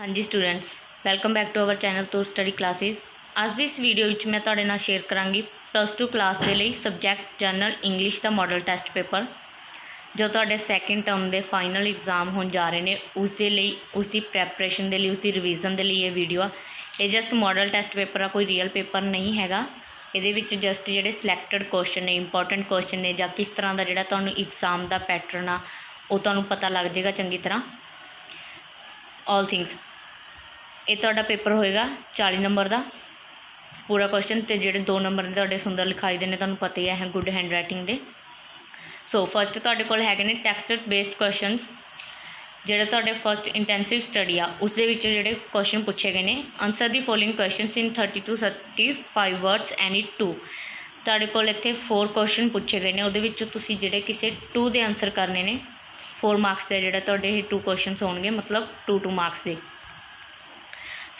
हाँ जी students, welcome back to our channel Toor study classes. अज की इस वीडियो में मैं तुहाडे नाल शेयर करांगी +2 क्लास के लिए सबजैक्ट जनरल इंग्लिश का मॉडल टैसट पेपर जो तुहाडे सैकेंड टर्म के फाइनल एग्जाम होने जा रहे हैं। उसकी प्रैपरेशन के लिए, उसकी रिवीजन के लिए ये वीडियो ये जस्ट मॉडल टैसट पेपर आ, कोई रियल पेपर नहीं हैगा। ये जस्ट जोड़े सिलैक्टड क्वेश्चन ने, इंपॉर्टेंट क्वेश्चन ने, या किस तरह का जोड़ा तुहानूं एग्जाम का पैटर्न आ वो तुहानूं पता लग जाएगा चंगी तरह। ऑल थिंग्स ये तुहाडा पेपर होएगा 40 नंबर का पूरा क्वेश्चन, तो जोड़े 2 नंबर के तुहाडे सुंदर लिखाई दे ने, तुहानूं पता ही है गुड हैंड राइटिंग दे। सो फस्ट तुहाडे कोल हैगे ने टैक्सट बेस्ड क्वेश्चनस जोड़े तुहाडे फस्ट इंटैंसिव स्टडी आ उस दे विच जोड़े क्वेश्चन पूछे गए हैं। Answer the following questions in 30 to 35 words any 2। तुहाडे कोल इत्थे 4 क्वेश्चन पूछे गए हैं, उहदे विच तुसीं जिहड़े किसी 2 दे आंसर करने ने। 4 मार्क्स के जोड़े तुहाडे 2 क्वेश्चन होणगे, मतलब 2 मार्क्स के।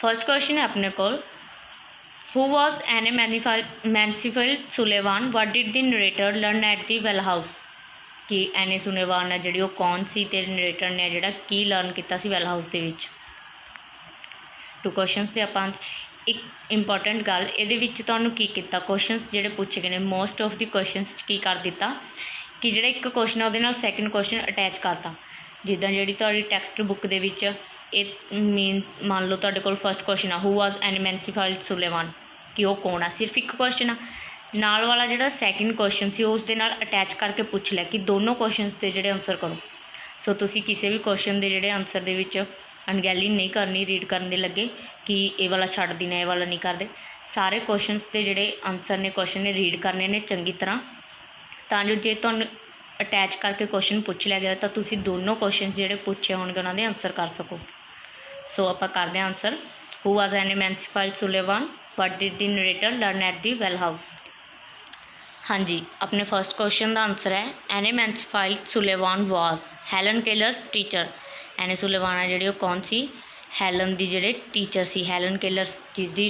फर्स्ट क्वेश्चन है अपने को, who was Ann Mansfield Sullivan, what did the narrator learn at the well house. कि एन सुलेवान है जी कौन सी, ते नरेटर ने जोड़ा की लर्न किया वेल हाउस के। 2 क्वेश्चन के आप एक इंपॉर्टेंट गल ये की किया, क्वेश्चन जोड़े पूछे गए हैं मोस्ट ऑफ द क्वेश्चन की कर दिता कि जोड़ा एक क्वेश्चन है वो सैकेंड क्वेश्चन अटैच करता। जिदा जी टैक्सट बुक के मीन मान लो तुहाडे कोल फर्स्ट क्वेश्चन आ, who was Ann Mansfield Sullivan, कि वो कौन आ, सिर्फ एक क्वेश्चन आ। नाल वाला जो सैकेंड क्वेश्चन से उसके अटैच करके पूछ लिया कि दोनों क्वेश्चन के जोड़े आंसर करो। सो तुसी किसी भी क्वेश्चन के जोड़े आंसर के अनगैली नहीं करनी, रीड करने लगे कि ये वाला छड्ड देना, ये वाला नहीं करते। सारे क्वेश्चन के जोड़े आंसर ने क्वेश्चन ने रीड करने ने चंगी तरह, तो जो जे तुहानूं अटैच करके क्वेश्चन पूछ लिया गया तो तुसी दोनों क्वेश्चन जोड़े पूछे होणगे उन्होंने आंसर कर सको। सो आप करते हैं answer, who was Ann Mansfield Sullivan, what did the narrator learn at the well house. हाँ जी, अपने फर्स्ट क्वेश्चन का आंसर है Ann Mansfield Sullivan was Helen Keller's teacher. Ann Sullivan है जी कौन सी, हैलन की जोड़े टीचर सी। हैलन केलर्स जिसकी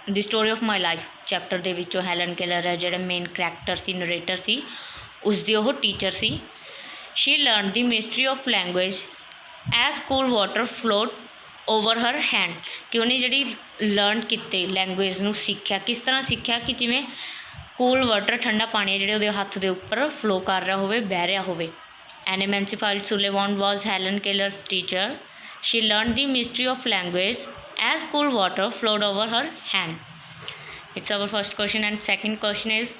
the story of my life chapter के विचों हैलन केलर है जो मेन करैक्टर सी, नरेटर सी, उसकी वो टीचर सी। She learn the mystery of language as cool water float over her hand. कि उन्हें जी लर्न किते लैंग्वेज नूं सीखिया, किस तरह सीखिया कि जिमें कूल वाटर ठंडा पानी है जो हत्थ के उपर फ्लो कर रहा हो, बह रहा हो। Ann Mansfield Sullivan was Helen Keller's teacher, she learn the mystery of language as cool water flowed over her hand. It's our first question. And second question is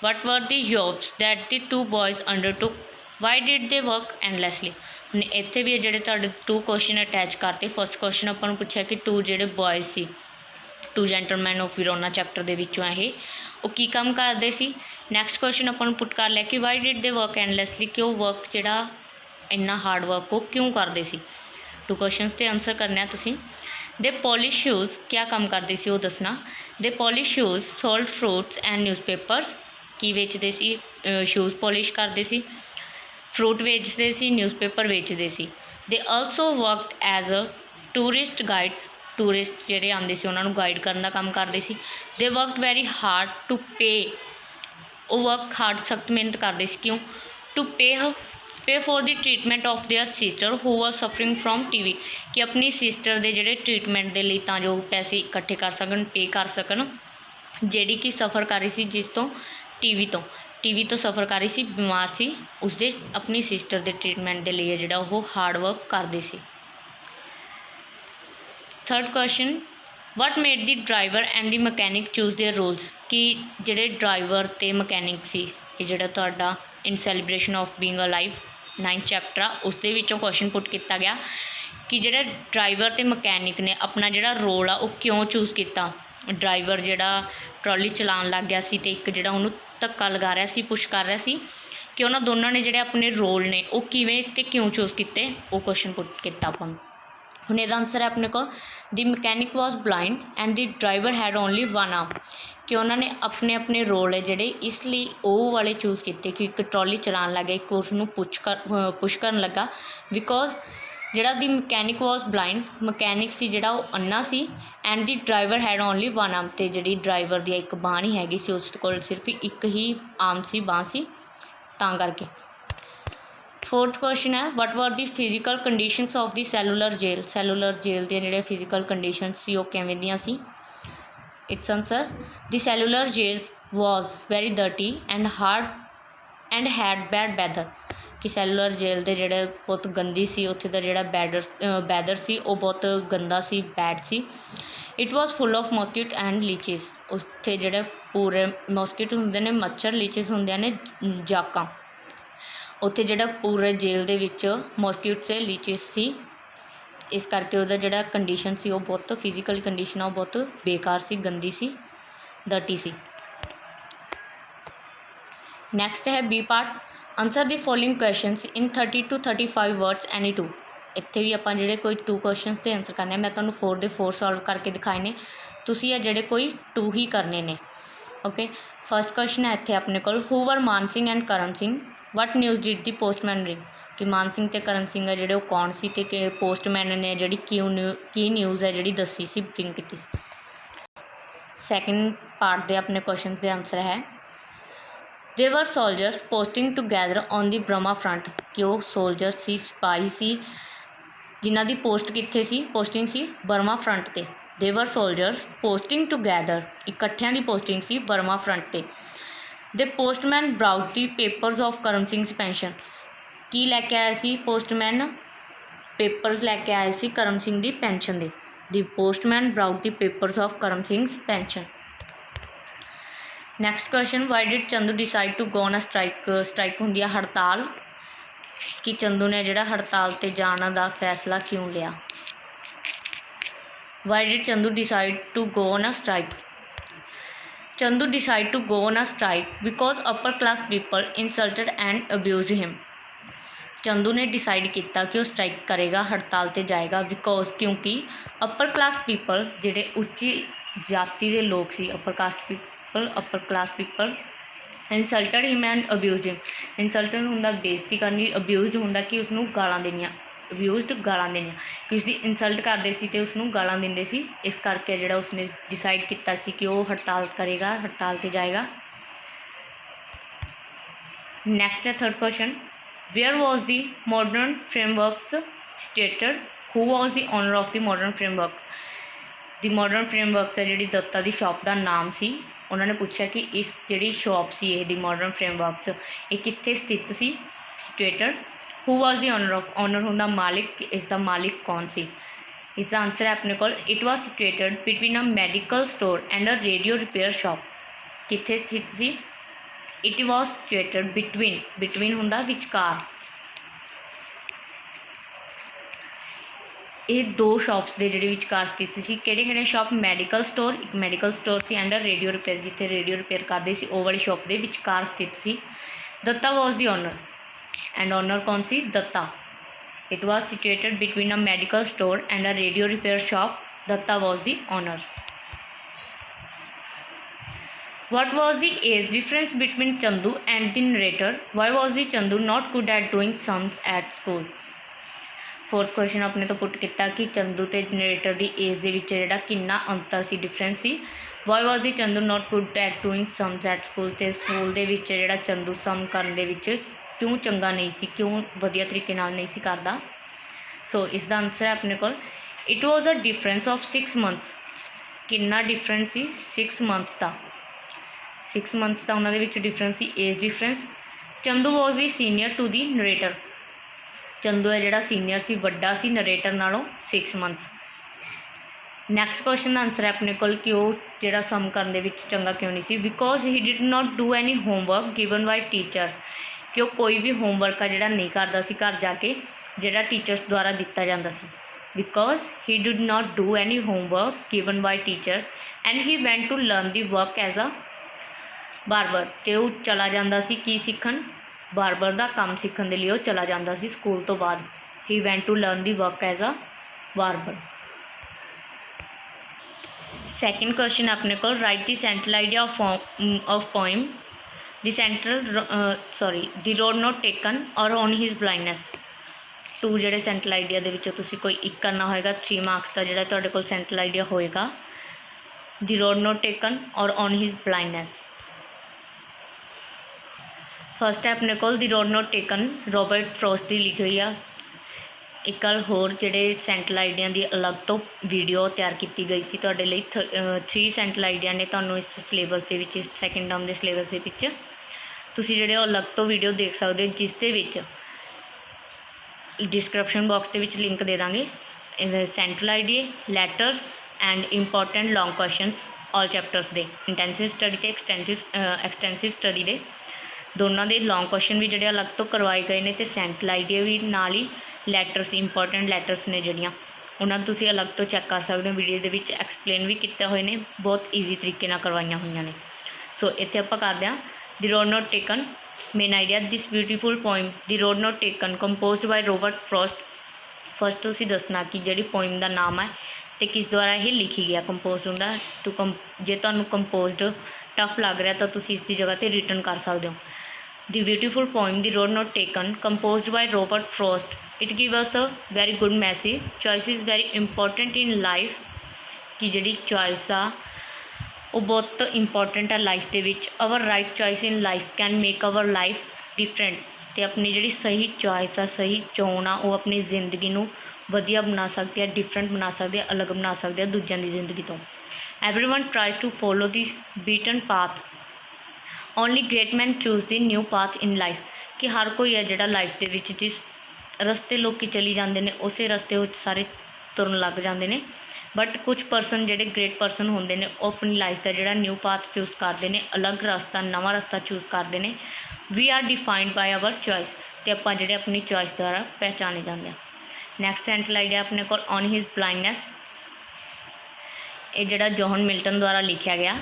what were the jobs that the 2 boys undertook, why did they work endlessly. हमने इत्थे भी जोड़े 2 question attach करते। First question अपन पूछा कि 2 जोड़े boys सी, 2 जेंटलमैन ऑफ विरोना चैप्टर के विचों ये वो की काम करते सी। नैक्सट क्वेश्चन अपन पुट कर लिया कि वाई डिड दे वर्क एंडलैसली, कि वो वर्क जोड़ा इन्ना हार्ड वर्क वो क्यों करते सी। 2 क्वेश्चन के आंसर करने तुसीं। दे पॉलिश शूज़, क्या काम करते सी वो दसना। They polish shoes sold fruits and newspapers, की बेचते सी, शूज़ पॉलिश करते सी, फ्रूट बेचते सी, न्यूज़पेपर बेचते सी। They also worked as a tourist guides, tourist जोड़े आते सी उन्होंने गाइड करने का काम करते सी। They worked very hard to pay, वो वर्क हार्ड सख्त मेहनत करते सी, क्यों, टू पे for the treatment of their sister who was suffering from TV, कि अपनी सिस्टर के जोड़े ट्रीटमेंट के लिए तो जो पैसे इकट्ठे कर सकन, पे कर सकन, जी कि सफ़र कर रही सी जिस तो टीवी तो सफ़र कर रही सी, बीमार सी, उसके अपनी सिस्टर के ट्रीटमेंट के लिए जोड़ा वो हार्ड वर्क करते सी। Third question, what made the driver and the mechanic choose their roles, कि जोड़े ड्राइवर तो मकैनिक सी, ये जोड़ा तुहाडा in celebration of being alive 9th chapter आ उसके विचों क्वेश्चन पुट किया गया कि जोड़े ड्राइवर तो मकैनिक ने अपना जोड़ा रोल आ वो क्यों चूज़ किया। ड्राइवर जोड़ा ट्रॉली चलान लग गया सी, एक जोड़ा उन्होंने धक्का लगा रहा सी, पुश कर रहा सी, कि उन्होंने दोनों ने जोड़े अपने रोल ने वो किवें ते क्यों चूज़ किए, वो क्वेश्चन पुट किया अपन। हुण इहदा आंसर है अपने को, the mechanic was blind and the driver had only 1 arm, कि उन्होंने अपने अपने रोल है जोड़े इसलिए वो वाले चूज़ किए कि एक ट्रॉली चलान लग गया, एक उसनूं पुश कर लगा, बिकॉज जोड़ा the mechanic was blind, mechanic सी जोड़ा वो अन्ना सी, and the driver had only 1 arm, तो जी ड्राइवर दी एक बांह नहीं हैगी सी, उस कोल सिर्फ एक ही आर्म सी, बांह सी, तां करके। फोर्थ क्वेश्चन है what were the physical conditions of the cellular jail दी जिहड़े फिजिकल कंडीशनस सी वो किवें दियां सी। It's answer the cellular jail was very dirty and hard and had bad weather कि सैलूलर जेल दे जिहड़े बहुत गंदी सी उत्थे दा जिहड़ा वैदर सी वो बहुत गंदा सी बैड सी। It was full of mosquito and leeches उत्थे जिहड़े पूरे मॉस्किट हुंदे ने मच्छर लीचिस हुंदियां ने जाकां उत्थे जिहड़ा पूरे जेल दे विच मॉस्किट से लीचिस सी इस करके उहदा जिहड़ा कंडीशन सी वो बहुत फिजिकल कंडीशन वो बहुत बेकार सी गंदी सी डर्टी सी। नैक्सट है B part answer the following questions in 30 to 35 words any two. इत्थे भी आपां जिहड़े कोई 2 क्वेश्चनस के आंसर करने मैं तुहानूं 4 दे 4 सॉल्व करके दिखाए ने तुसीं ये जिहड़े कोई 2 ही करने ने। ओके फर्स्ट क्वेश्चन है इत्थे अपने कोल हू वर मान Singh and Karan Singh what news did the postman ring कि मान सिंह ते करण सिंह है जिहड़े कौन सी ते पोस्टमैन ने जिहड़ी की न्यूज़ है जिहड़ी दसी सी ब्रिंग कीती सी। सैकेंड पार्ट दे अपने क्वेश्चन के आंसर है they were soldiers posting together on the Burma front कि वो सोल्जर्स सी सिपाही सी जिन्हां दी पोस्ट कित्थे सी पोस्टिंग सी बर्मा फ्रंट ते। They were soldiers posting together इकट्ठियां दी पोस्टिंग सी बर्मा फ्रंट ते। The postman brought the papers of Karan Singh pension की लैके आया सी पोस्टमैन पेपर्स लैके आए सी करण सिंह दी पेंशन दे। The postman brought the papers of Karan Singh pension. Next question why did Chandu decide to go on a strike strike होंदी है हड़ताल कि चंदू ने जिहड़ा हड़ताल ते जाने का फैसला क्यों लिया। Why did Chandu decide to go on a strike Chandu decide to go on a strike because upper class people insulted and abuse him. Chandu ने डिसाइड किया कि वह स्ट्राइक करेगा हड़ताल ते जाएगा बिकॉज क्योंकि अपर क्लास पीपल जिहड़े उच्ची जाति के लोग सी upper class people insulted him and abuse him. Insulted होंदा बेइज्जती करनी अब्यूज होंदा कि उसनूं गालां देनियां अब्यूज्ड गालां देनियां कि उसकी इंसल्ट करते सी ते उसनूं गालां दिंदे सी। इस करके जिहड़ा उसने डिसाइड किया सी कि वह हड़ताल करेगा हड़ताल ते जाएगा। नैक्सट है third question where was the modern frameworks stated who was the owner of the modern frameworks. The modern frameworks है जिहड़ी दत्ता दी शॉप का नाम सी उन्होंने पूछा कि इस जिहड़ी शॉप सी ये दी मॉडर्न फ्रेमवर्क्स ये कित्थे स्थित सी stated who was the owner of owner होंदा मालिक इसका मालिक कौन सी। इसका आंसर है अपने को it was situated between a medical store and a radio repair shop. कित्थे स्थित सी इट वॉज सिचुएटेड बिटवीन होंदा विचकार। ये 2 शॉप्स के जिहड़े विचकार स्थित सी किहड़े शॉप मैडिकल स्टोर एक मैडिकल स्टोर सी एंड रेडियो रिपेयर जिथे रेडियो रिपेयर करते सी वो वाली शॉप के विचकार स्थित सी। Datta was the owner and owner कौन सी Datta. It was situated between a medical store and a radio repair shop Datta was the owner. What was the age difference between Chandu and the narrator? Why was the Chandu not good at doing sums at school? Fourth question अपने तो put किया कि चंदू ते narrator की as के जिहड़ा कितना अंतर सी डिफरेंस सी। Why was the Chandu not good at doing sums at school ते स्कूल दे विच जिहड़ा चंदू सम करन दे विच क्यों चंगा नहीं सी क्यों वधिया तरीके नाल नहीं सी करदा। सो इसका आंसर है अपने को it was a difference of 6 months. कितना डिफरेंस सी 6 मंथ्स का 6 मंथ्स का उन्होंने डिफरेंस सी age difference. Chandu was the senior to the narrator Chandu है जिहड़ा सीनियर सी वड्डा सी नरेटर नालों 6 मंथ्स। नैक्सट क्वेश्चन का आंसर है अपने को कि वो जिहड़ा सम करने दे विच चंगा क्यों नहीं सी because he did not do any homework given by teachers कि वो कोई भी होमवर्क है जिहड़ा नहीं करता सी घर जाके जिहड़ा टीचर्स द्वारा दिता जाता सी। Because he did not do any homework given by teachers and he went to learn the work as a barber तो वो चला जाता सी की सीखन बारबर का काम सीखने के लिए वो चला जाता सी स्कूल तो बाद। He went to learn the work as a barber. Second question अपने को write the central idea of poem the road not taken और ऑन हिज ब्लाइंडनेस। 2 जिहड़े सेंट्रल आइडिया दे विचों तुसीं कोई एक करना होएगा 3 मार्क्स का जिहड़ा तुहाडे कोल सेंट्रल आइडिया होएगा दी रोड नॉट टेकन और ऑन हिज ब्लाइंडनेस। फस्ट है अपने को the road not taken Robert Frost की लिखी हुई आ। एक गल होर जिहड़े सैंट्रल आइडिया की अलग तो वीडियो तैयार की गई सी तुहाडे लई 3 सैंट्रल आइडिया ने तुहानूं इस सिलेबस दे विच, इस सैकेंड टर्म के सिलेबस दे विच तुसीं जिहड़े अलग तो वीडियो देख सकते हो, जिस दे विच डिस्क्रिप्शन बॉक्स के विच लिंक दे दांगे। Central idea, letters and important long questions all chapters दे, इंटैंसिव स्टडी ते एक्सटेंसिव स्टडी दे दोनों के लॉन्ग क्वेश्चन भी जिहड़े अलग तो करवाए गए हैं, तो सैंट्रल आइडिया भी नाल ही लैटर्स इंपॉर्टेंट लैटर्स ने जड़ियाँ उन्होंने तुसीं अलग तो चैक कर सकते हो। वीडियो के एक्सप्लेन भी किए हुए हैं, बहुत ईजी तरीके नाल करवाइयां हुई ने। सो इत्थे आपां करदे हां the road not taken main idea. This beautiful poem the road not taken composed by Robert Frost. First तुसीं दसना कि जिहड़ी पोइम का नाम है तो किस द्वारा यह लिखी गया कंपोज होंदा। तो जे तुहानूं कंपोज्ड टफ लग रहा तो तुसीं इसकी जगह पर रिटन कर सकते हो। The beautiful poem the road not taken composed by Robert Frost it give us a very good message. Choice is very important in life कि जिहड़ी चॉइस आ वो बहुत इंपॉर्टेंट है लाइफ के विच। Our right choice in life can make our life different. तो अपनी जिहड़ी सही चॉइस आ, सही चोन आ, वो अपनी जिंदगी नूं वधिया बना सकती है, डिफरेंट बना सकती है, अलग बना सकती है दूजिਆਂ की जिंदगी तो। Everyone tries to follow the beaten path, only great man choose the new path in life. कि हर कोई है जिहड़ा लाइफ के विच जिस रस्ते लोग चली जाते हैं उस रस्ते सारे तुरन लग जाते हैं। बट कुछ परसन जोड़े ग्रेट परसन होंगे ने अपनी लाइफ का जोड़ा न्यू पाथ चूज़ करते हैं, अलग रास्ता नवा रास्ता चूज़ करते हैं। We are defined by our choice. तो आप जोड़े अपनी चॉइस द्वारा पहचाने जाते हैं। नैक्सट सैंट्रल आइडिया अपने को ऑन हिज ब्लाइंडनेस। ये जोड़ा जॉन मिल्टन द्वारा लिखा गया।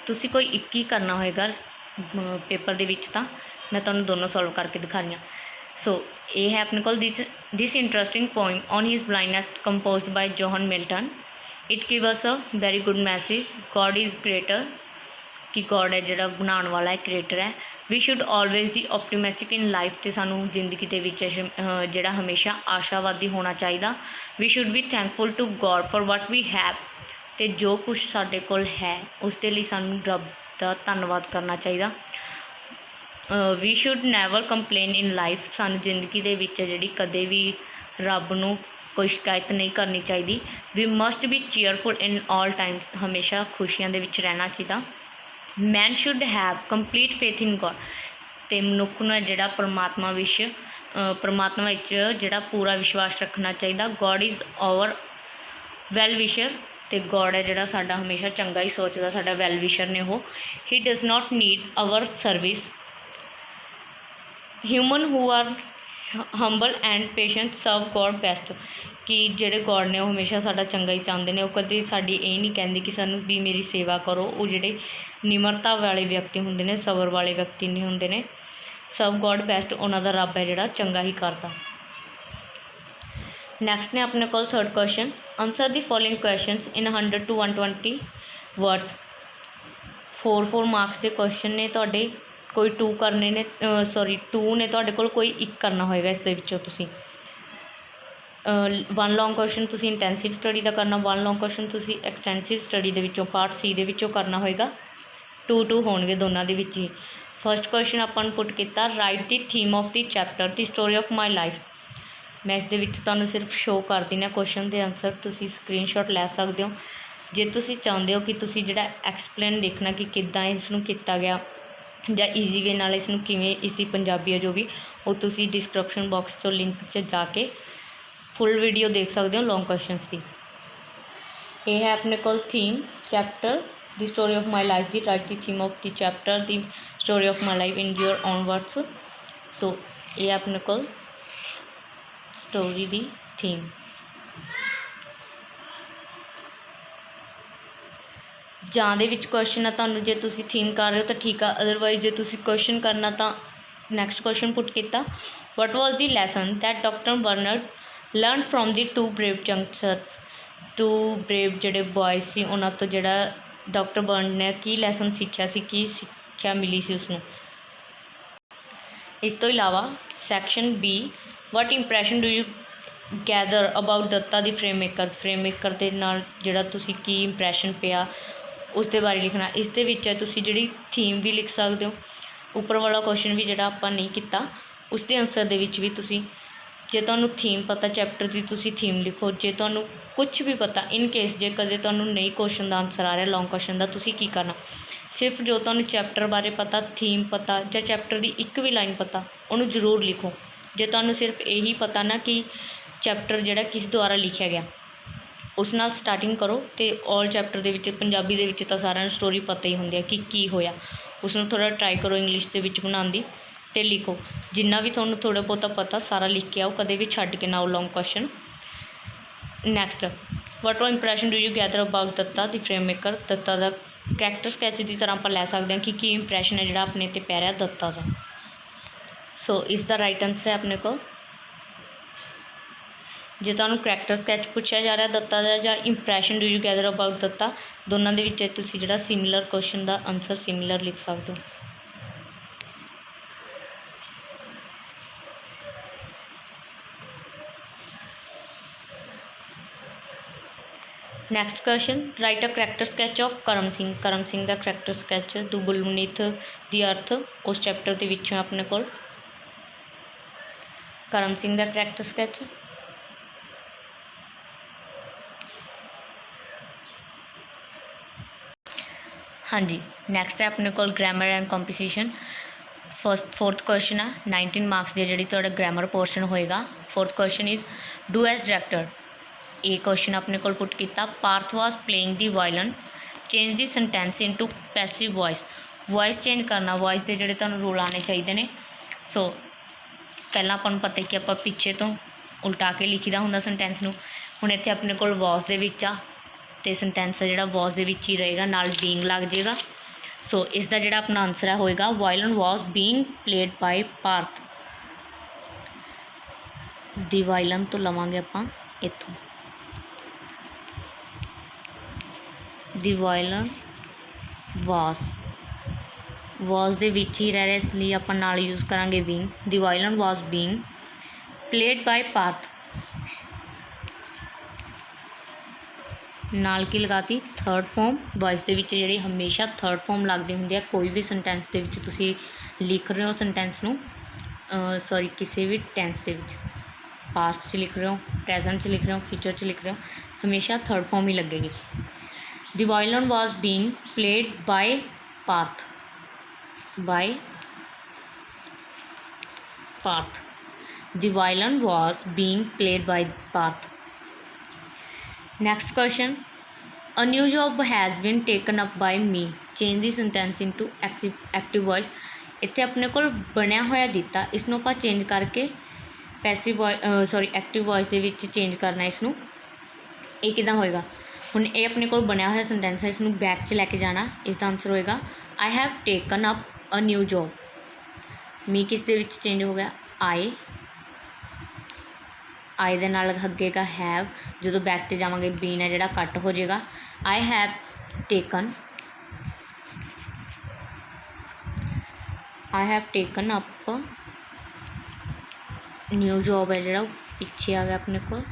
तुसी कोई एक ही करना होएगा पेपर के विच, तां मैं तुहानूं दोनों सॉल्व करके दिखा रही हूँ। सो ये है अपने को this interesting poem on his blindness composed by John Milton. It give us a very good message God is greater. कि गॉड है जिहड़ा बनाने वाला है, क्रिएटर है। We should always the optimistic in life. तो सानू जिंदगी के विच जिहड़ा हमेशा आशावादी होना चाहिए। We should be thankful to god for what we have. तो जो कुछ साडे कोल है उसके लिए सानू रब का धन्नवाद करना चाहिए। We should never complain in life. सानू जिंदगी के विच जिहड़ी कदे भी रब नूं कोई शिकायत नहीं करनी चाहिए। We must be cheerful in all times. हमेशा खुशियां दे विच रहना चाहिए। Man should have complete faith in God. तो मनुख नूं जिहड़ा परमात्मा विच जिहड़ा पूरा विश्वास रखना चाहिए। God is our well wisher. तो गॉड है जिहड़ा साडा हमेशा चंगा ही सोचदा, साडा वैल विशर ने वो। He does not need our service. Human who are humble and patient serve God best. कि जेडे गॉड ने वो हमेशा साडा चंगा ही चाहते हैं। वो कदे साडी ये नहीं कहते कि सानू भी मेरी सेवा करो। वो जेडे निमरता वाले व्यक्ति होंदे ने, सबर वाले व्यक्ति नहीं होंदे ने। सर्व गॉड बेस्ट उन्हां दा रब है जिहड़ा चंगा ही करता। नैक्सट ने अपने को third question answer the following questions in 100 to 120 words. 4 marks के क्वेश्चन ने तुहाडे, कोई 2 करने ने, 2 ने तुहाडे कोल, कोई 1 करना होएगा। इस दे विचों तुसीं 1 लॉन्ग क्वेश्चन तुसीं इंटैंसिव स्टडी का करना, 1 लॉन्ग क्वेश्चन तुसीं एक्सटेंसिव स्टडी दे विचों पार्ट सी दे विचों करना होएगा। 2 होणगे दोनों दे विच ही। फर्स्ट क्वेश्चन आपां नूं पुट कीता right the theme of the chapter the story of my life. मैं इस दे विच तुहानूं सिर्फ शो कर देना क्वेश्चन के आंसर, तुसीं स्क्रीनशॉट लै सकते हो। जे तुसीं चाहुंदे हो कि तुसीं जिहड़ा एक्सप्लेन देखना कि किद्दां इसनूं कीता गया ਜਾਂ ਈਜ਼ੀ ਵੇ ਨਾਲ ਇਸ ਨੂੰ ਕਿਵੇਂ ਇਸ ਦੀ ਪੰਜਾਬੀ ਹੈ ਜੋ ਵੀ, ਉਹ ਤੁਸੀਂ ਡਿਸਕ੍ਰਿਪਸ਼ਨ ਬਾਕਸ ਤੋਂ ਲਿੰਕ 'ਚ ਜਾ ਕੇ ਫੁੱਲ ਵੀਡੀਓ ਦੇਖ ਸਕਦੇ ਹੋ ਲੌਂਗ ਕੁਐਸਚਨਸ ਦੀ। ਇਹ ਹੈ ਆਪਣੇ ਕੋਲ theme chapter the story of my life ਦੀ। Write the theme of the chapter the story of my life in your own words. So ਇਹ ਆਪਣੇ ਕੋਲ ਸਟੋਰੀ ਦੀ ਥੀਮ। ਜਾਂ ਦੇ ਵਿੱਚ ਕੁਐਸਚਨ ਆ ਤੁਹਾਨੂੰ, ਜੇ ਤੁਸੀਂ ਥੀਮ ਕਰ ਰਹੇ ਹੋ ਤਾਂ ਠੀਕ ਆ, ਅਦਰਵਾਈਜ਼ ਜੇ ਤੁਸੀਂ ਕੁਐਸਚਨ ਕਰਨਾ ਤਾਂ ਨੈਕਸਟ ਕੁਐਸਚਨ ਪੁੱਟ ਕੀਤਾ what was the lesson that doctor Bernard learn from the 2 brave youngsters. 2 brave ਜਿਹੜੇ ਬॉयਜ਼ ਸੀ ਉਹਨਾਂ ਤੋਂ ਜਿਹੜਾ ਡਾਕਟਰ ਬਰਨਰਡ ਨੇ ਕੀ ਲੈਸਨ ਸਿੱਖਿਆ ਸੀ, ਕੀ ਸਿੱਖਿਆ ਮਿਲੀ ਸੀ ਉਸਨੂੰ। ਇਸ ਤੋਂ ਇਲਾਵਾ section B what impression do you gather about Datta the frame maker ਦੇ ਨਾਲ ਜਿਹੜਾ ਤੁਸੀਂ ਕੀ ਇੰਪਰੈਸ਼ਨ ਪਿਆ ਉਸ ਦੇ ਬਾਰੇ ਲਿਖਣਾ। ਇਸ ਦੇ ਵਿੱਚ ਤੁਸੀਂ ਜਿਹੜੀ ਥੀਮ ਵੀ ਲਿਖ ਸਕਦੇ ਹੋ, ਉੱਪਰ ਵਾਲਾ ਕੁਐਸਚਨ ਵੀ ਜਿਹੜਾ ਆਪਾਂ ਨਹੀਂ ਕੀਤਾ ਉਸਦੇ ਆਨਸਰ ਦੇ ਵਿੱਚ ਵੀ ਤੁਸੀਂ ਜੇ ਤੁਹਾਨੂੰ ਥੀਮ ਪਤਾ ਚੈਪਟਰ ਦੀ ਤੁਸੀਂ ਥੀਮ ਲਿਖੋ। ਜੇ ਤੁਹਾਨੂੰ ਕੁਝ ਵੀ ਪਤਾ ਇਨ ਕੇਸ ਜੇ ਕਦੇ ਤੁਹਾਨੂੰ ਨਹੀਂ ਕੁਐਸਚਨ ਦਾ ਆਨਸਰ ਆ ਰਿਹਾ ਲੌਂਗ ਕੁਐਸਚਨ ਦਾ, ਤੁਸੀਂ ਕੀ ਕਰਨਾ, ਸਿਰਫ ਜੋ ਤੁਹਾਨੂੰ ਚੈਪਟਰ ਬਾਰੇ ਪਤਾ, ਥੀਮ ਪਤਾ ਜਾਂ ਚੈਪਟਰ ਦੀ ਇੱਕ ਵੀ ਲਾਈਨ ਪਤਾ ਉਹਨੂੰ ਜ਼ਰੂਰ ਲਿਖੋ। ਜੇ ਤੁਹਾਨੂੰ ਸਿਰਫ ਇਹੀ ਪਤਾ ਨਾ ਕਿ ਚੈਪਟਰ ਜਿਹੜਾ ਕਿਸ ਦੁਆਰਾ ਲਿਖਿਆ ਗਿਆ, ਉਸ ਨਾਲ ਸਟਾਰਟਿੰਗ ਕਰੋ। ਅਤੇ ਔਲ ਚੈਪਟਰ ਦੇ ਵਿੱਚ ਪੰਜਾਬੀ ਦੇ ਵਿੱਚ ਤਾਂ ਸਾਰਿਆਂ ਨੂੰ ਸਟੋਰੀ ਪਤਾ ਹੀ ਹੁੰਦੀ ਹੈ ਕਿ ਕੀ ਹੋਇਆ, ਉਸ ਨੂੰ ਥੋੜ੍ਹਾ ਟਰਾਈ ਕਰੋ ਇੰਗਲਿਸ਼ ਦੇ ਵਿੱਚ ਬਣਾਉਣ ਦੀ ਅਤੇ ਲਿਖੋ। ਜਿੰਨਾ ਵੀ ਤੁਹਾਨੂੰ ਥੋੜ੍ਹਾ ਬਹੁਤਾ ਪਤਾ ਸਾਰਾ ਲਿਖ ਕੇ ਆਓ, ਕਦੇ ਵੀ ਛੱਡ ਕੇ ਨਾ ਆਓ long question. Next, what impression do you gather about Datta the frame maker. Datta ਦਾ ਕਰੈਕਟਰ ਸਕੈਚ ਦੀ ਤਰ੍ਹਾਂ ਆਪਾਂ ਲੈ ਸਕਦੇ ਹਾਂ ਕਿ ਕੀ ਇੰਪਰੈਸ਼ਨ ਹੈ ਜਿਹੜਾ ਆਪਣੇ 'ਤੇ ਪੈ ਰਿਹਾ ਦੱਤਾ ਦਾ। ਸੋ ਇਸ ਦਾ ਰਾਈਟ ਆਨਸਰ ਹੈ ਆਪਣੇ ਕੋਲ, ਜੇ ਤੁਹਾਨੂੰ ਕਰੈਕਟਰ ਸਕੈਚ ਪੁੱਛਿਆ ਜਾ ਰਿਹਾ ਦੱਤਾ ਦਾ ਜਾਂ impression do you gather about Datta, ਦੋਨਾਂ ਦੇ ਵਿੱਚ ਤੁਸੀਂ ਜਿਹੜਾ ਸਿਮਿਲਰ ਕੁਐਸਚਨ ਦਾ ਆਨਸਰ ਸਿਮਿਲਰ ਲਿਖ ਸਕਦੇ ਹੋ। Next question, write a character sketch of Karam Singh. Karam Singh ਦਾ character sketch the bull beneath the earth ਉਸ ਚੈਪਟਰ ਦੇ ਵਿੱਚੋਂ ਆਪਣੇ ਕੋਲ ਕਰਮ ਸਿੰਘ ਦਾ ਕਰੈਕਟਰ ਸਕੈਚ। ਹਾਂਜੀ, ਨੈਕਸਟ ਹੈ ਆਪਣੇ ਕੋਲ grammar and composition. Fourth question ਆ 19 ਮਾਰਕਸ ਦੀ ਜਿਹੜੀ ਤੁਹਾਡਾ ਗ੍ਰਾਮਰ ਪੋਰਸ਼ਨ ਹੋਏਗਾ। Fourth question is do as director. ਇਹ ਕੁਐਸਚਨ ਆਪਣੇ ਕੋਲ ਪੁੱਟ ਕੀਤਾ, ਪਾਰਥ ਵਾਜ਼ playing the violin, change the sentence into passive voice. Voice change ਕਰਨਾ, ਵੋਇਸ ਦੇ ਜਿਹੜੇ ਤੁਹਾਨੂੰ ਰੂਲ ਆਉਣੇ ਚਾਹੀਦੇ ਨੇ। ਸੋ ਪਹਿਲਾਂ ਆਪਾਂ ਨੂੰ ਪਤਾ ਕਿ ਆਪਾਂ ਪਿੱਛੇ ਤੋਂ ਉਲਟਾ ਕੇ ਲਿਖੀਦਾ ਹੁੰਦਾ ਸੈਂਟੈਂਸ ਨੂੰ। ਹੁਣ ਇੱਥੇ ਆਪਣੇ ਕੋਲ ਵਾਜ਼ ਦੇ ਵਿੱਚ ਆ ਅਤੇ ਸੈਂਟੈਂਸ ਜਿਹੜਾ ਵਾਜ਼ ਦੇ ਵਿੱਚ ਹੀ ਰਹੇਗਾ, ਨਾਲ ਬੀਂਗ ਲੱਗ ਜਾਏਗਾ। ਸੋ ਇਸ ਦਾ ਜਿਹੜਾ ਆਪਣਾ ਆਨਸਰ ਹੈ ਹੋਏਗਾ violin was being played by Parth. The violin ਤੋਂ ਲਵਾਂਗੇ ਆਪਾਂ ਇੱਥੋਂ, ਦੀ ਵਾਇਲਨ ਵਾਜ਼ ਦੇ ਵਿੱਚ ਹੀ ਰਹਿ ਰਿਹਾ, ਇਸ ਲਈ ਆਪਾਂ ਨਾਲ ਯੂਜ਼ ਕਰਾਂਗੇ being. The violin was being played by Parth, ਨਾਲ ਕੀ ਲਗਾਤੀ ਥਰਡ ਫੋਰਮ। ਵੋਇਸ ਦੇ ਵਿੱਚ ਜਿਹੜੀ ਹਮੇਸ਼ਾ ਥਰਡ ਫੋਰਮ ਲੱਗਦੀ ਹੁੰਦੀ ਹੈ ਕੋਈ ਵੀ ਸੈਂਟੈਂਸ ਦੇ ਵਿੱਚ ਤੁਸੀਂ ਲਿਖ ਰਹੇ ਹੋ ਸੈਂਟੈਂਸ ਨੂੰ, ਕਿਸੇ ਵੀ ਟੈਂਸ ਦੇ ਵਿੱਚ, ਪਾਸਟ 'ਚ ਲਿਖ ਰਹੇ ਹੋ, ਪ੍ਰੈਜੈਂਟ 'ਚ ਲਿਖ ਰਹੇ ਹੋ, ਫਿਊਚਰ 'ਚ ਲਿਖ ਰਹੇ ਹੋ, ਹਮੇਸ਼ਾ ਥਰਡ ਫੋਰਮ ਹੀ ਲੱਗੇਗੀ। The violin was being played by Parth, the violin was being played by Parth. Next question, a new job has been taken up by me, change the sentence into active voice. ਇੱਥੇ ਆਪਣੇ ਕੋਲ ਬਣਿਆ ਹੋਇਆ ਦਿੱਤਾ, ਇਸ ਨੂੰ ਆਪਾਂ ਚੇਂਜ ਕਰਕੇ ਐਕਟਿਵ ਵੋਇਸ ਦੇ ਵਿੱਚ ਚੇਂਜ ਕਰਨਾ ਇਸ ਨੂੰ। ਇਹ ਕਿੱਦਾਂ ਹੋਏਗਾ, ਹੁਣ ਇਹ ਆਪਣੇ ਕੋਲ ਬਣਿਆ ਹੋਇਆ ਸੈਂਟੈਂਸ ਹੈ, ਇਸ ਨੂੰ ਬੈਕ 'ਚ ਲੈ ਕੇ ਜਾਣਾ। ਇਸ ਦਾ ਆਨਸਰ ਹੋਏਗਾ I have taken up a new job. ਮੀ ਕਿਸ ਦੇ ਵਿੱਚ ਚੇਂਜ ਹੋ ਗਿਆ, ਆਈ ਦੇ ਨਾਲ ਅੱਗੇਗਾ ਹੈਵ, ਜਦੋਂ ਬੈਕ 'ਤੇ ਜਾਵਾਂਗੇ ਬੀਨ ਹੈ ਜਿਹੜਾ ਕੱਟ ਹੋ ਜਾਏਗਾ। I have taken up new job ਹੈ ਜਿਹੜਾ ਪਿੱਛੇ ਆ ਗਿਆ ਆਪਣੇ ਕੋਲ।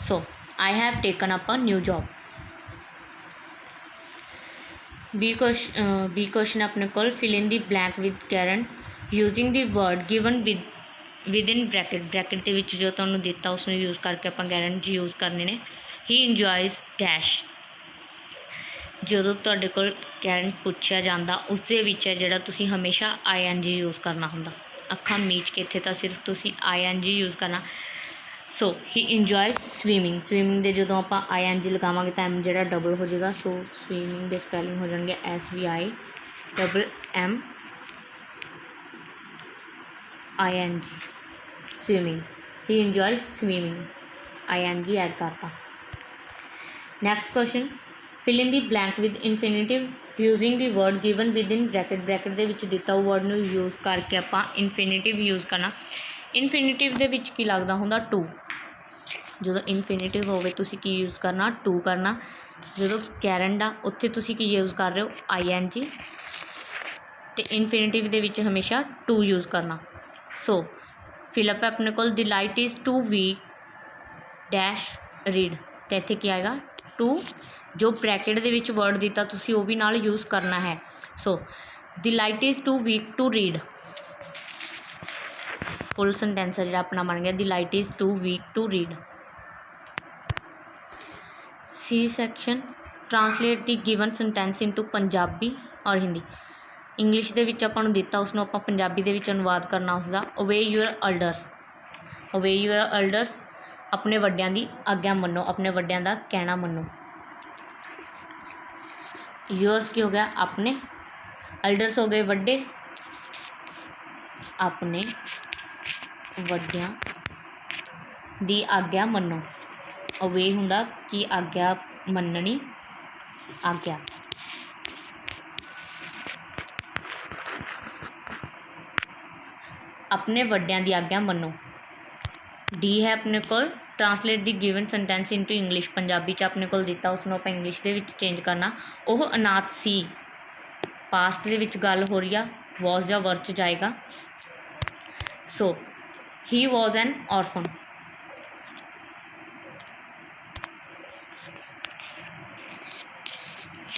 So I have taken up a new job. B question ਆਪਣੇ ਕੋਲ, fill in the blank with gerund using the word given within bracket ਦੇ ਵਿੱਚ ਜੋ ਤੁਹਾਨੂੰ ਦਿੱਤਾ ਉਸ ਨੂੰ ਯੂਜ਼ ਕਰਕੇ ਆਪਾਂ ਗੈਰੰਟ ਯੂਜ਼ ਕਰਨੇ ਨੇ। ਹੀ ਇੰਜੋਇਜ਼ ਡੈਸ਼, ਜਦੋਂ ਤੁਹਾਡੇ ਕੋਲ ਗੈਰੰਟ ਪੁੱਛਿਆ ਜਾਂਦਾ ਉਸ ਦੇ ਵਿੱਚ ਹੈ ਜਿਹੜਾ ਤੁਸੀਂ ਹਮੇਸ਼ਾ ING ਯੂਜ਼ ਕਰਨਾ ਹੁੰਦਾ। ਅੱਖਾਂ ਮੀਚ ਕੇ ਇੱਥੇ ਤਾਂ ਸਿਰਫ ਤੁਸੀਂ ING ਯੂਜ਼ ਕਰਨਾ। ਸੋ ਹੀ ਇੰਜੋਇਜ਼ ਸਵੀਮਿੰਗ ਦੇ ਜਦੋਂ ਆਪਾਂ ING ਲਗਾਵਾਂਗੇ ਤਾਂ M ਜਿਹੜਾ ਡਬਲ ਹੋ ਜਾਏਗਾ। ਸੋ ਸਵੀਮਿੰਗ ਦੇ ਸਪੈਲਿੰਗ ਹੋ ਜਾਣਗੇ SVIMMING। Swimming, he enjoys swimming, ING add ਕਰਤਾ। Next question, fill in the blank with infinitive using the word given within bracket ਦੇ ਵਿੱਚ ਦਿੱਤਾ ਉਹ ਵਰਡ ਨੂੰ ਯੂਜ਼ ਕਰਕੇ ਆਪਾਂ ਇਨਫਿਨਿਟਿਵ ਯੂਜ਼ ਕਰਨਾ। ਇਨਫਿਨਿਟਿਵ ਦੇ ਵਿੱਚ ਕੀ ਲੱਗਦਾ ਹੁੰਦਾ, ਟੂ। ਜਦੋਂ ਇਨਫਿਨਿਟਿਵ ਹੋਵੇ ਤੁਸੀਂ ਕੀ ਯੂਜ਼ ਕਰਨਾ, ਟੂ ਕਰਨਾ। ਜਦੋਂ ਗੈਰੰਟ ਆ ਉੱਥੇ ਤੁਸੀਂ ਕੀ ਯੂਜ਼ ਕਰ ਰਹੇ ਹੋ, ING, ਅਤੇ ਇਨਫਿਨਿਟਿਵ ਦੇ ਵਿੱਚ ਹਮੇਸ਼ਾ ਟੂ ਯੂਜ਼ ਕਰਨਾ। ਸੋ ਫਿਲਅਪ ਹੈ ਆਪਣੇ ਕੋਲ, the light is too weak dash read, ਅਤੇ ਇੱਥੇ ਕੀ ਆਏਗਾ ਟੂ जो ब्रैकेट दे विच वर्ड दिता तुसी वो भी नाल यूज़ करना है। So the light is too weak to read, full sentence है जिहड़ा अपना बन गया the light is too weak to read. C section translate the given sentence into Punjabi और हिंदी। इंग्लिश दे विच आपां नूं दिता उसनूं आपां पंजाबी दे विच अनुवाद करना उसका। ओबे यूअर एल्डर्स, ओबे यूअर एल्डर्स, अपने वड्डियां दी आग्या मन्नो, अपने वड्डियां दा कहना मन्नो। यूअर्स की हो गया अपने, एल्डर्स हो गए वड्डे, अपने वड्डियां दी आग्या मन्नो। ओबे हुंदा कि आग्या मन्ननी, आग्या। अपने वड्डियां दी आग्या मन्नो। डी है अपने कोल translate the given sentence into English, Punjabi च अपने कोल दिता उसनूं आपां इंग्लिश दे विच चेंज करना। ओह अनाथ सी, पास्ट दे विच गल हो रही आ, वॉज जां वर च जाएगा। So he was an orphan,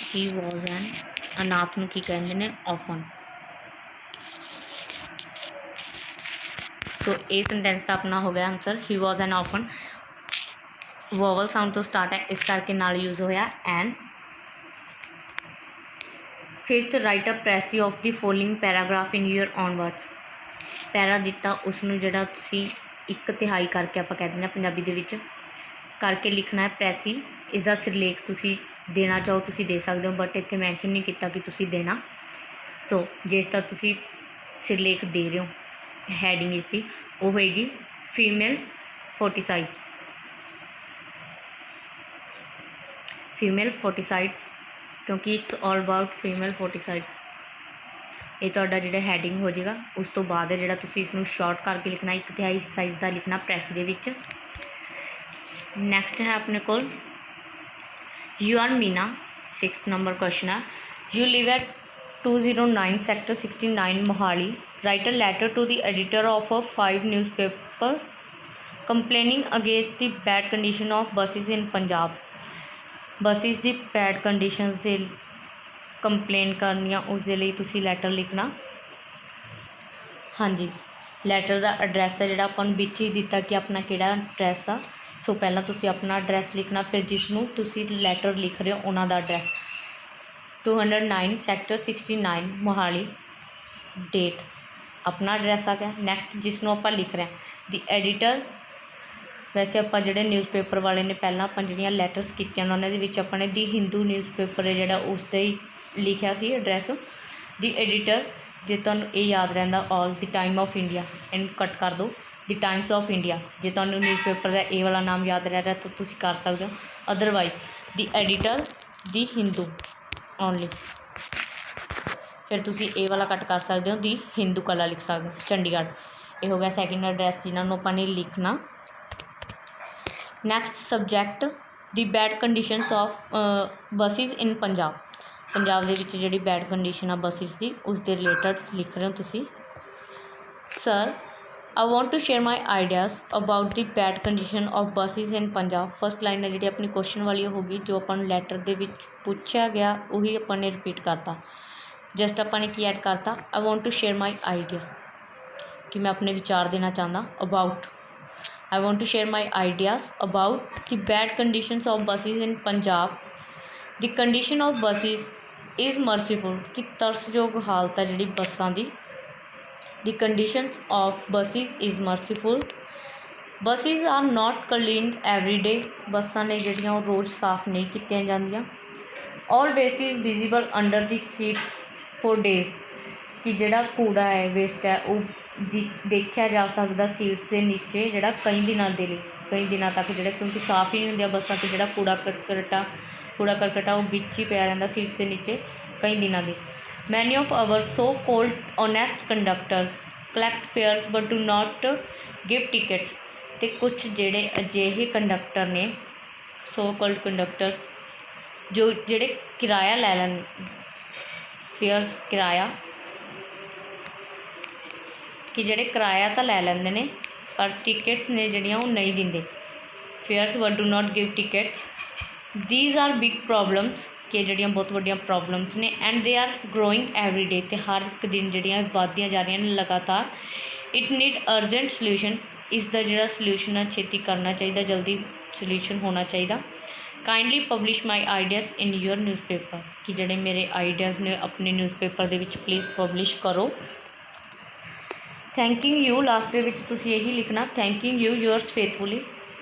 he was an, अनाथ नूं की कहंदे ने ऑरफन। सो ये सेंटेंस का अपना हो गया answer he was an orphan. Vowel sound तो स्टार्ट है इस करके नाल यूज़ होया an. Fifth write a precis of the following paragraph in your own words. Para दिता उसनूं जिहड़ा तुसीं एक तिहाई करके आपां कह दिंदे पंजाबी दे विच करके लिखना है प्रेसी। इसका सिरलेख तुसीं देना चाहो तुसीं दे सकते हो, बट इत्थे मैंशन नहीं किया कि तुसीं देना। सो जिसका तुसीं सिरलेख दे रहे हो हैडिंग इसकी वो होएगी फीमेल फोर्टिसाइड, फीमेल फोर्टिसाइड्स, क्योंकि it's all about female foeticides. ये तुहाडा जिहड़ा हैडिंग हो जाएगा। उस तो बाद जिहड़ा तुसीं इसनूं शॉर्ट करके लिखना, एक तिहाई साइज़ का लिखना प्रेस दे विच। नैक्सट है अपने कोल you are Meena, 6th number question है। You live at 209 sector 69 Mohali, write a letter to the editor of a 5 newspaper complaining against the bad condition of buses in Punjab. Buses दी बैड कंडीशन से complain करनी उस दे लई तुसी लैटर लिखना। हाँ जी, letter का एड्रैस है जिहड़ा आपां नूं विच ही दिता कि अपना किहड़ा एड्रैस आ। सो पहला तुसी अपना एड्रैस लिखना, फिर जिसनूं तुसी लैटर लिख रहे हो उन्हां दा एड्रैस। 209 सेक्टर 69 मोहाली, डेट अपना एड्रैस आ गया। नैक्सट जिसनों आप लिख रहे हैं दी एडिटर, वैसे आप जोड़े न्यूज़पेपर वाले ने पहला आप जिहड़ियां लैटर्स कीतियां उन्होंने विच अपने दी हिंदू न्यूज़पेपर है जिहड़ा उसते ही लिखा सी एड्रैस। दी एडिटर जे तुहानूं ये याद रहिंदा all the time of India, in cut कर दो द टाइम्स ऑफ इंडिया। जे तुहानूं न्यूज़पेपर का ए वाला नाम याद रह रहा तो तुसीं कर सकते हो, अदरवाइज दी एडिटर दी हिंदू ओनली, फिर तुसी ए वाला कट कर सकते हो दी हिंदू कला लिख सकते हो चंडीगढ़। ये हो गया सैकेंड एड्रैस जिन्होंने अपने लिखना। Next subject the bad conditions of buses in Punjab, Punjab दे विच जिहड़ी बैड कंडीशन आ बसिस दी उस दे रिलेटेड लिख रहे हो तुसी। Sir I want to share my ideas about the bad condition of buses in Punjab. First line है जी अपनी क्वेश्चन वाली होगी, जो अपन लैटर दे विच पूछा गया वही अपन ने रिपीट करता। जस्ट अपन ने की ऐड करता I want to share my idea, कि मैं अपने विचार देना चाहता about. I want to share my ideas about the bad conditions of buses in Punjab. The condition of buses is merciful, कि तरसयोग हालत है जी बसां दी। The conditions of buses is merciful. Buses are not cleaned every day, बसां ने जिहड़ियां वो रोज़ साफ नहीं कीतियां जांदियां। All waste is visible under the seats for days, कि जिहड़ा कूड़ा है वेस्ट है वो देखा जा सकता सीट्स के नीचे जिहड़ा कई दिनों तक जिहड़ा, क्योंकि साफ ही नहीं होंदियां बसां ते जिहड़ा कूड़ा करकटा वो विच ही पिया रहिंदा सीट्स के नीचे कई दिनों के। Many of our so called honest conductors collect fares but do not give tickets. तो कुछ जिहड़े अजिहे कंडक्टर ने सो कॉल्ड कंडक्टर्स जो जिहड़े किराया लै लैन, फेयर्स किराया, कि जिहड़े किराया तो लै लैंदे ने पर टिकट्स ने जिहड़ियां वो नहीं दिंदे। Fares but do not give tickets. These are big problems कि जड़ियाँ बहुत वड्डियां प्रॉब्लम्स ने and they are growing every day तो हर एक दिन जड़ियाँ वधदियां जा रही हैं लगातार। इट नीड अर्जेंट सल्यूशन इसका जोड़ा सल्यूशन है छेती करना चाहिए जल्दी सल्यूशन होना चाहिए। Kindly publish my ideas in your newspaper कि जड़े मेरे आइडियाज़ ने अपने न्यूज़पेपर के प्लीज़ पब्लिश करो। थैंकिंग यू लास्ट के तुसी यही लिखना thanking you yours faithfully.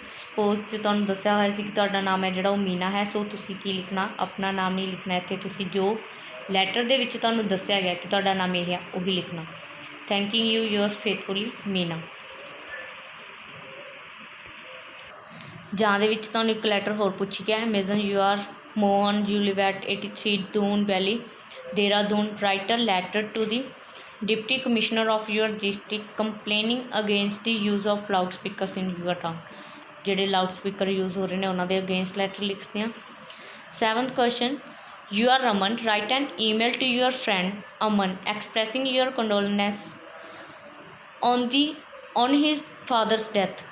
Suppose जो तुहानूं दस्सिया होया सी कि तुहाडा नाम है जिहड़ा मीना है सो तुसी की लिखना अपना नाम नहीं लिखना इत्थे तुसी जो लैटर दे विच तुहानूं दस्सिया गया कि तुहाडा नाम यह है वही लिखना thanking you yours faithfully Meena. जां दे विच तुहानूं एक लैटर होर पूछी गया है मेजन you are Mohan you live at 83 Doon valley Dehradun write a letter to the deputy commissioner of your district complaining against the use of loud speakers in your town. जेडे loud speaker use हो रहे हैं उन्होंने अगेंस्ट लैटर लिखते हैं। 7th question you are Raman write an email to your friend Aman expressing your condolence on his father's death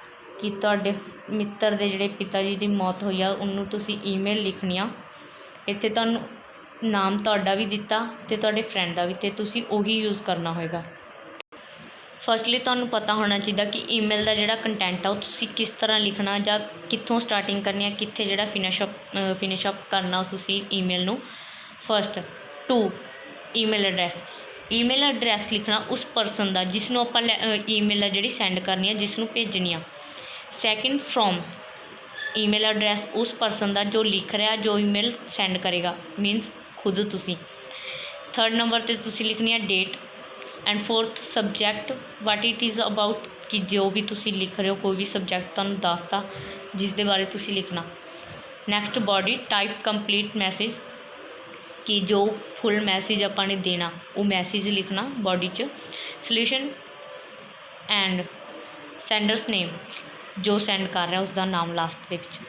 कि तुहाडे मित्र दे जिहड़े पिता जी की मौत हुई आ उन्होंने तुसी ईमेल लिखनी आ। इत्थे तुहानूं नाम तुहाडा भी दिता ते तुहाडे फ्रेंड का भी ते तुसी उही यूज़ करना होएगा। फर्स्टली तुहानूं पता होना चाहिए कि ईमेल का जिहड़ा कंटेंट आ तुसी किस तरह लिखना जां कित्थों स्टार्टिंग करनी है कित्थे जिहड़ा फिनिश अप करना तुसी ईमेल नूं। फर्स्ट 2 ईमेल एड्रैस लिखना उस परसन का जिसनों आपां ईमेल है जिहड़ी सेंड करनी है जिसनों भेजनी आ। सैकेंड फ्रॉम ईमेल एड्रैस उस परसन का जो लिख रहा जो ईमेल सेंड करेगा मीनस खुद तुसी। थर्ड नंबर ते तुसी लिखनी है date and 4th subject what it is about कि जो भी तुसी लिख रहे हो कोई भी सबजैक्ट तुहानूं दसता जिस दे बारे तुसी लिखना। Next body type complete message कि जो फुल मैसेज आपां ने देना वो मैसेज लिखना बॉडी च। सल्यूशन एंड सेंडर्स नेम जो सेंड कर रहा उसका नाम लास्ट दे विच।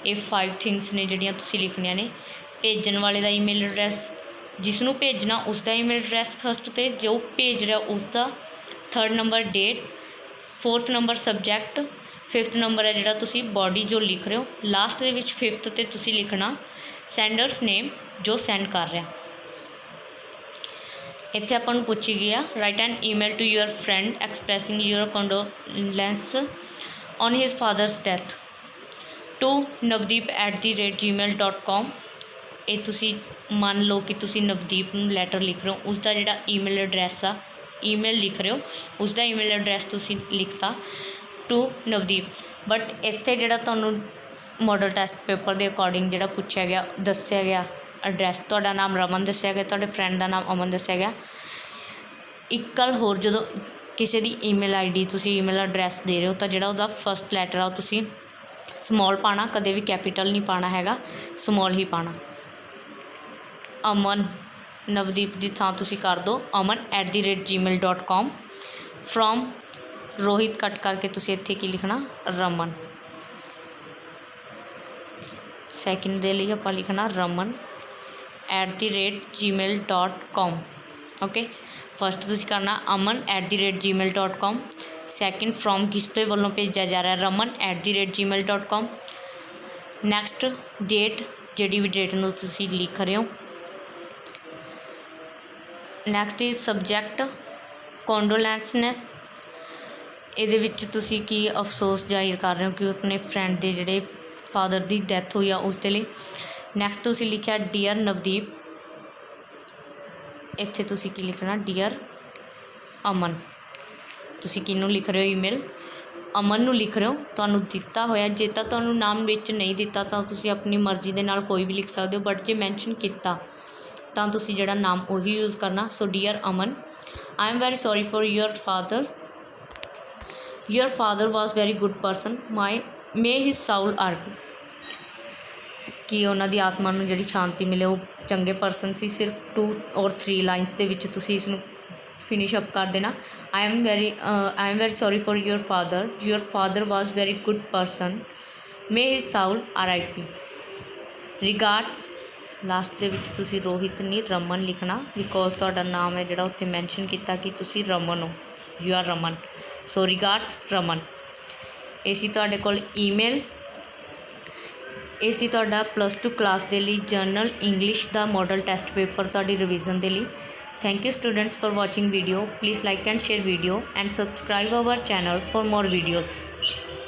ये 5 थिंग्स ने जिहड़ियां तुसी लिखनियां ने। भेजन वाले का ईमेल एड्रैस जिसनों भेजना उसका ईमेल एड्रैस फर्स्ट तो जो भेज रहा उसका। 3rd number date 4th number subject 5th number है जिहड़ा तुसी बॉडी जो लिख रहे हो। लास्ट दे विच 5th ते तुसी लिखना सेंडर्स नेम जो सेंड कर रहा। इत्थे आपां नूं पूछी गया write an email to your friend expressing your condolence on his father's death to navdeep@gmail.com। ये तुसी मान लो कि तुसी नवदीप नूं लैटर लिख रहे हो उसका जिहड़ा ईमेल एड्रैस आ ईमेल लिख रहे हो उसका ईमेल एड्रैस तुसी लिखता टू नवदीप। बट इत्थे जिहड़ा तुहानूं मॉडल टैसट पेपर के अकॉर्डिंग जिहड़ा पूछा गया दस्सिया गया एड्रैस तुहाडा नाम रमन दस्सिया गया तुहाडे फ्रेंड का नाम अमन दस्सिया गया। एक गल होर जदों किसी की ईमेल ID तुसी ईमेल एड्रैस दे रहे हो तो जिहड़ा उहदा फर्स्ट लैटर आ तुसी स्मॉल पाना कदे भी कैपीटल नहीं पाना हैगा स्मॉल ही पाना। अमन नवदीप की थां तुसी कर दो aman@gmail.com। फ्रॉम रोहित कट करके तुसी इत्थे की लिखना रमन। सैकेंड दे लिए आपां लिखना रमन @gmail.com। ओके फर्स्ट तुसी करना aman@gmail.com। सैकेंड फ्रॉम किसते वालों भेजा जा रहा है रमन @gmail.com। नैक्सट डेट जिहड़ी भी डेट नूं तुसी लिख रहे हो। नैक्सट इज सबजैक्ट कॉन्डोलेंसनेस ये तुसी की अफसोस जाहिर कर रहे हो कि अपने फ्रेंड के जोड़े फादर की डैथ हुई उसके लिए। नैक्सट तुसी लिखा डियर नवदीप इत्थे तुसी की लिखना डियर अमन। तुसी किनू लिख रहे हो ईमेल अमन नू लिख रहे हो तुहानू दिता होया जे तां तुहानू नाम विच नहीं दिता तां तुसी अपनी मर्जी दे नाल कोई भी लिख सकते हो बट जे मैंशन किया तां तुसी जिहड़ा नाम उही यूज़ करना। So dear Aman I am very sorry for your father was very good person may his soul art कि उन्होंने आत्मा नूं जिहड़ी शांति मिले वो चंगे परसन सी। सिर्फ 2 और 3 लाइन्स के विच तुसी इसनूं फिनिश अप कर देना। I am very sorry for your father was very good person may his soul RIP। Regards last दे विच तुसी रोहित नहीं रमन लिखना बिकॉज तुहाडा नाम है जिहड़ा उत्थे मैंशन किया कि तुसी रमन हो you are Raman. So regards Raman. ये सी तुहाडे कोल ईमेल ਇਹ ਸੀ ਤੁਹਾਡਾ +2 ਕਲਾਸ ਦੇ ਲਈ ਜਨਰਲ ਇੰਗਲਿਸ਼ ਦਾ ਮੋਡਲ ਟੈਸਟ ਪੇਪਰ ਤੁਹਾਡੀ ਰਿਵੀਜ਼ਨ ਦੇ ਲਈ। Thank you students for watching video. Please like and share video and subscribe our channel for more videos.